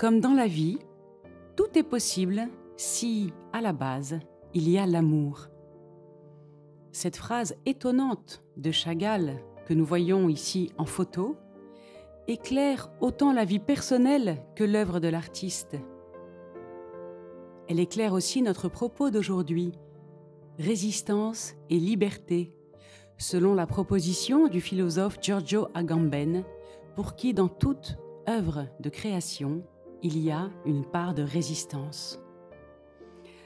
Comme dans la vie, tout est possible si, à la base, il y a l'amour. Cette phrase étonnante de Chagall, que nous voyons ici en photo, éclaire autant la vie personnelle que l'œuvre de l'artiste. Elle éclaire aussi notre propos d'aujourd'hui, résistance et liberté, selon la proposition du philosophe Giorgio Agamben, pour qui dans toute œuvre de création, il y a une part de résistance.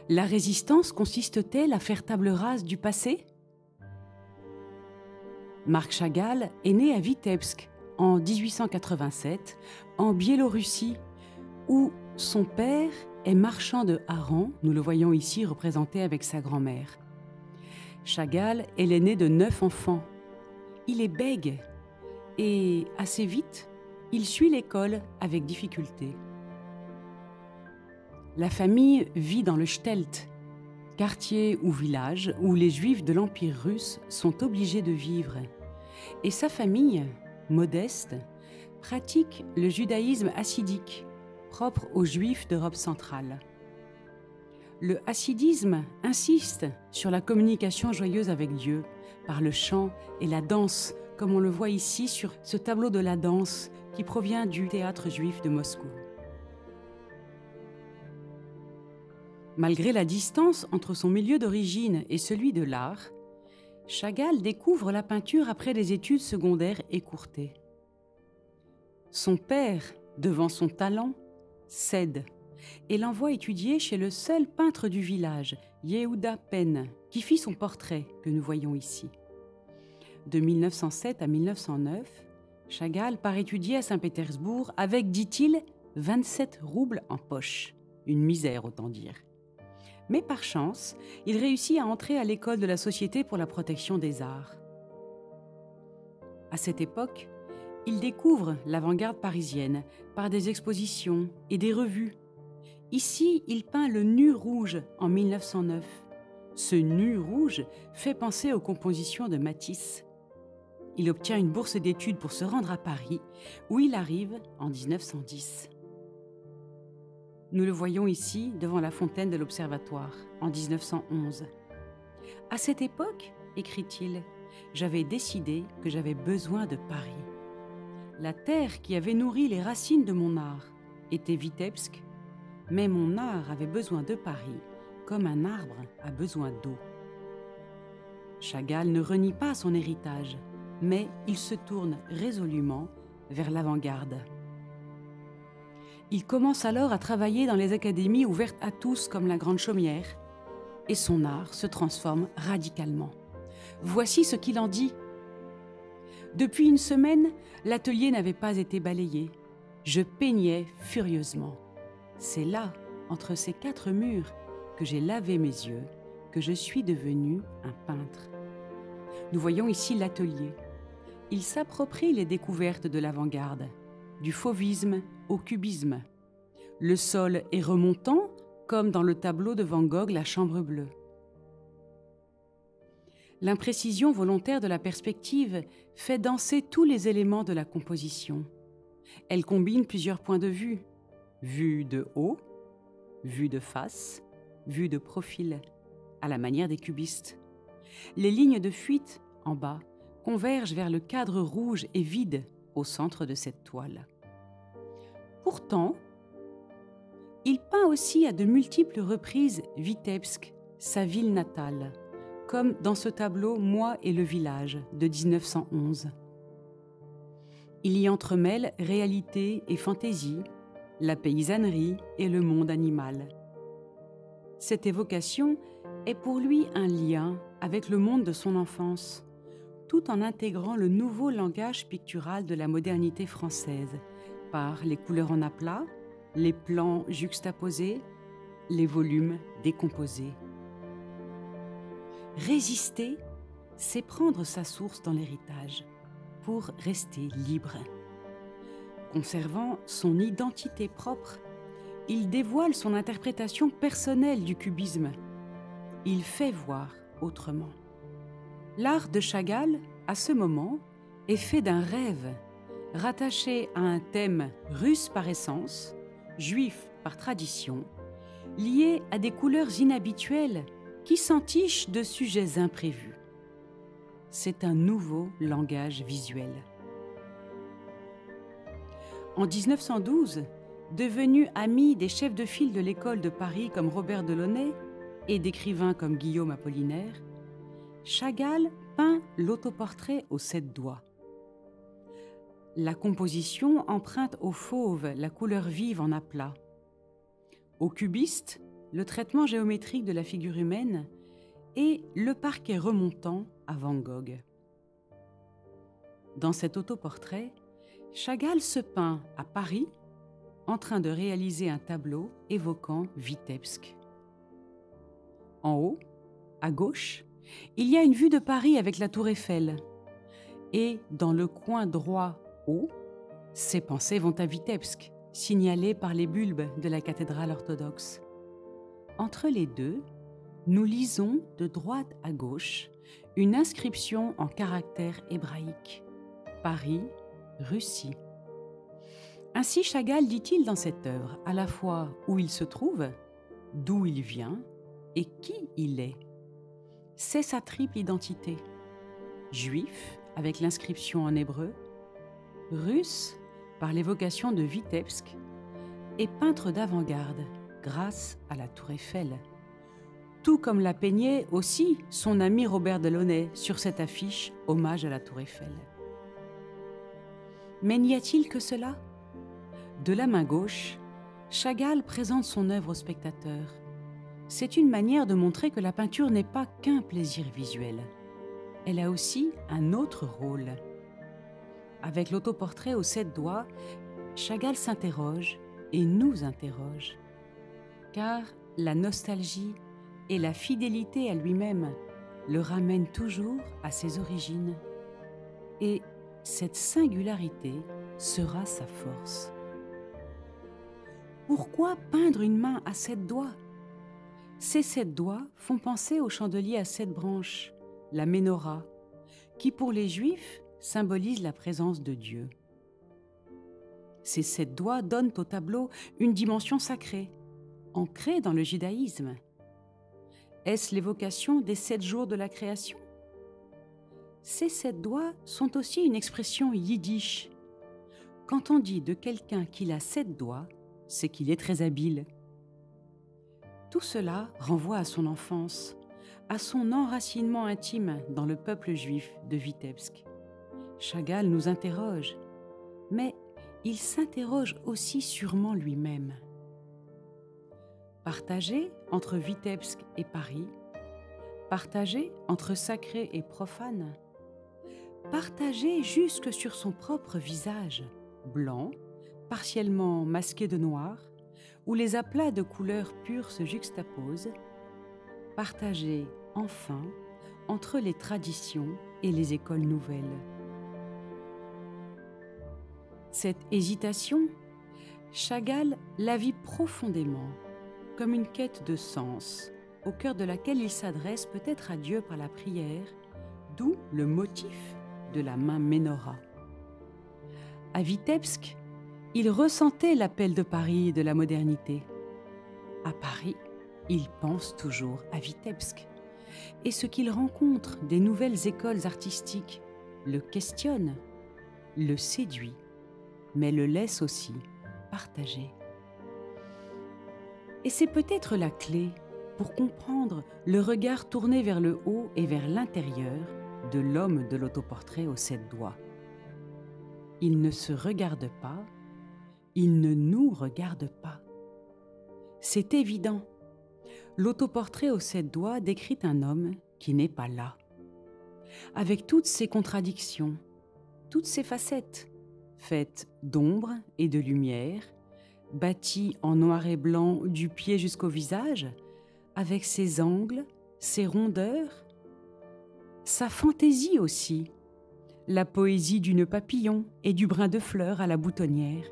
La résistance consiste-t-elle à faire table rase du passé ? Marc Chagall est né à Vitebsk en 1887, en Biélorussie, où son père est marchand de harengs, nous le voyons ici représenté avec sa grand-mère. Chagall est l'aîné de 9 enfants. Il est bègue et assez vite, il suit l'école avec difficulté. La famille vit dans le Stelt, quartier ou village où les Juifs de l'Empire russe sont obligés de vivre. Et sa famille, modeste, pratique le judaïsme hassidique, propre aux Juifs d'Europe centrale. Le hassidisme insiste sur la communication joyeuse avec Dieu par le chant et la danse, comme on le voit ici sur ce tableau de la danse qui provient du théâtre juif de Moscou. Malgré la distance entre son milieu d'origine et celui de l'art, Chagall découvre la peinture après des études secondaires écourtées. Son père, devant son talent, cède et l'envoie étudier chez le seul peintre du village, Yehuda Pen, qui fit son portrait que nous voyons ici. De 1907 à 1909, Chagall part étudier à Saint-Pétersbourg avec, dit-il, 27 roubles en poche. Une misère, autant dire. Mais par chance, il réussit à entrer à l'école de la Société pour la protection des arts. À cette époque, il découvre l'avant-garde parisienne par des expositions et des revues. Ici, il peint le nu rouge en 1909. Ce nu rouge fait penser aux compositions de Matisse. Il obtient une bourse d'études pour se rendre à Paris, où il arrive en 1910. Nous le voyons ici devant la fontaine de l'Observatoire, en 1911. « À cette époque, écrit-il, j'avais décidé que j'avais besoin de Paris. La terre qui avait nourri les racines de mon art était Vitebsk, mais mon art avait besoin de Paris comme un arbre a besoin d'eau. » Chagall ne renie pas son héritage, mais il se tourne résolument vers l'avant-garde. Il commence alors à travailler dans les académies ouvertes à tous comme la Grande Chaumière, et son art se transforme radicalement. Voici ce qu'il en dit. « Depuis une semaine, l'atelier n'avait pas été balayé. Je peignais furieusement. C'est là, entre ces 4 murs, que j'ai lavé mes yeux, que je suis devenu un peintre. » Nous voyons ici l'atelier. Il s'approprie les découvertes de l'avant-garde, du fauvisme au cubisme. Le sol est remontant, comme dans le tableau de Van Gogh, La Chambre bleue. L'imprécision volontaire de la perspective fait danser tous les éléments de la composition. Elle combine plusieurs points de vue. Vue de haut, vue de face, vue de profil, à la manière des cubistes. Les lignes de fuite, en bas, convergent vers le cadre rouge et vide au centre de cette toile. Pourtant, il peint aussi à de multiples reprises Vitebsk, sa ville natale, comme dans ce tableau « Moi et le village » de 1911. Il y entremêle réalité et fantaisie, la paysannerie et le monde animal. Cette évocation est pour lui un lien avec le monde de son enfance, tout en intégrant le nouveau langage pictural de la modernité française, par les couleurs en aplat, les plans juxtaposés, les volumes décomposés. Résister, c'est prendre sa source dans l'héritage, pour rester libre. Conservant son identité propre, il dévoile son interprétation personnelle du cubisme. Il fait voir autrement. L'art de Chagall, à ce moment, est fait d'un rêve, rattaché à un thème russe par essence, juif par tradition, lié à des couleurs inhabituelles qui s'entichent de sujets imprévus. C'est un nouveau langage visuel. En 1912, devenu ami des chefs de file de l'école de Paris comme Robert Delaunay et d'écrivains comme Guillaume Apollinaire, Chagall peint l'autoportrait aux 7 doigts. La composition emprunte au fauve la couleur vive en aplat. Au cubiste, le traitement géométrique de la figure humaine et le parquet remontant à Van Gogh. Dans cet autoportrait, Chagall se peint à Paris en train de réaliser un tableau évoquant Vitebsk. En haut, à gauche, il y a une vue de Paris avec la tour Eiffel. Et dans le coin droit haut, ses pensées vont à Vitebsk, signalées par les bulbes de la cathédrale orthodoxe. Entre les deux, nous lisons de droite à gauche une inscription en caractères hébraïques. Paris, Russie. Ainsi Chagall dit-il dans cette œuvre à la fois où il se trouve, d'où il vient et qui il est. C'est sa triple identité. Juif, avec l'inscription en hébreu, russe, par l'évocation de Vitebsk, et peintre d'avant-garde, grâce à la tour Eiffel. Tout comme l'a peigné aussi son ami Robert Delaunay sur cette affiche hommage à la tour Eiffel. Mais n'y a-t-il que cela ? De la main gauche, Chagall présente son œuvre au spectateur. C'est une manière de montrer que la peinture n'est pas qu'un plaisir visuel. Elle a aussi un autre rôle. Avec l'autoportrait aux 7 doigts, Chagall s'interroge et nous interroge. Car la nostalgie et la fidélité à lui-même le ramènent toujours à ses origines. Et cette singularité sera sa force. Pourquoi peindre une main à 7 doigts ? Ces 7 doigts font penser au chandelier à 7 branches, la menorah, qui pour les Juifs symbolise la présence de Dieu. Ces 7 doigts donnent au tableau une dimension sacrée, ancrée dans le judaïsme. Est-ce l'évocation des 7 jours de la création ? Ces 7 doigts sont aussi une expression yiddish. Quand on dit de quelqu'un qu'il a 7 doigts, c'est qu'il est très habile. Tout cela renvoie à son enfance, à son enracinement intime dans le peuple juif de Vitebsk. Chagall nous interroge, mais il s'interroge aussi sûrement lui-même. Partagé entre Vitebsk et Paris, partagé entre sacré et profane, partagé jusque sur son propre visage, blanc, partiellement masqué de noir, où les aplats de couleurs pures se juxtaposent, partagé enfin entre les traditions et les écoles nouvelles. Cette hésitation, Chagall la vit profondément, comme une quête de sens, au cœur de laquelle il s'adresse peut-être à Dieu par la prière, d'où le motif de la main menorah. À Vitebsk, il ressentait l'appel de Paris et de la modernité. À Paris, il pense toujours à Vitebsk. Et ce qu'il rencontre des nouvelles écoles artistiques le questionne, le séduit, mais le laisse aussi partager. Et c'est peut-être la clé pour comprendre le regard tourné vers le haut et vers l'intérieur de l'homme de l'autoportrait aux 7 doigts. Il ne se regarde pas, il ne nous regarde pas. C'est évident. L'autoportrait aux 7 doigts décrit un homme qui n'est pas là. Avec toutes ses contradictions, toutes ses facettes, faites d'ombre et de lumière, bâti en noir et blanc du pied jusqu'au visage, avec ses angles, ses rondeurs, sa fantaisie aussi, la poésie du nœud papillon et du brin de fleur à la boutonnière.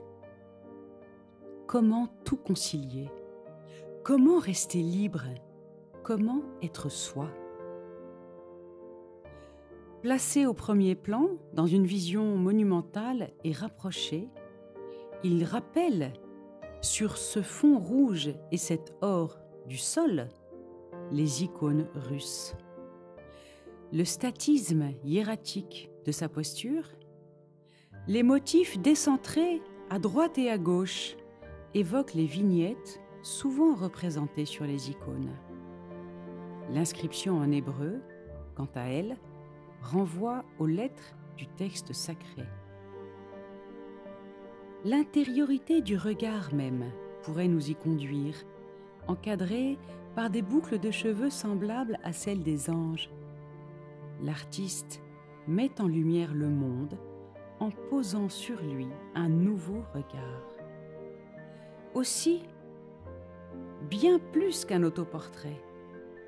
Comment tout concilier ? Comment rester libre ? Comment être soi ? Placé au premier plan, dans une vision monumentale et rapprochée, il rappelle Sur ce fond rouge et cet or du sol, les icônes russes. Le statisme hiératique de sa posture, les motifs décentrés à droite et à gauche évoquent les vignettes souvent représentées sur les icônes. L'inscription en hébreu, quant à elle, renvoie aux lettres du texte sacré. L'intériorité du regard même pourrait nous y conduire, encadrée par des boucles de cheveux semblables à celles des anges. L'artiste met en lumière le monde en posant sur lui un nouveau regard. Aussi, bien plus qu'un autoportrait,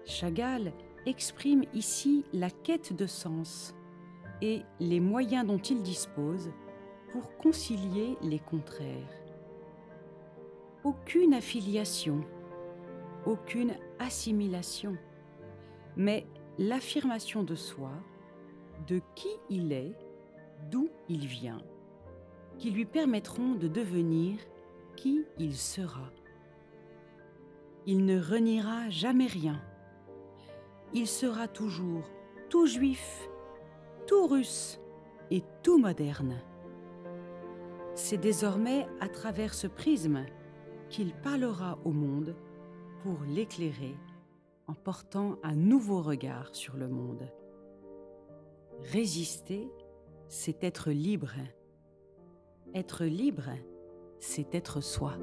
Chagall exprime ici la quête de sens et les moyens dont il dispose pour concilier les contraires. Aucune affiliation, aucune assimilation, mais l'affirmation de soi, de qui il est, d'où il vient, qui lui permettront de devenir qui il sera. Il ne reniera jamais rien. Il sera toujours tout juif, tout russe et tout moderne. C'est désormais à travers ce prisme qu'il parlera au monde pour l'éclairer en portant un nouveau regard sur le monde. Résister, c'est être libre. Être libre, c'est être soi.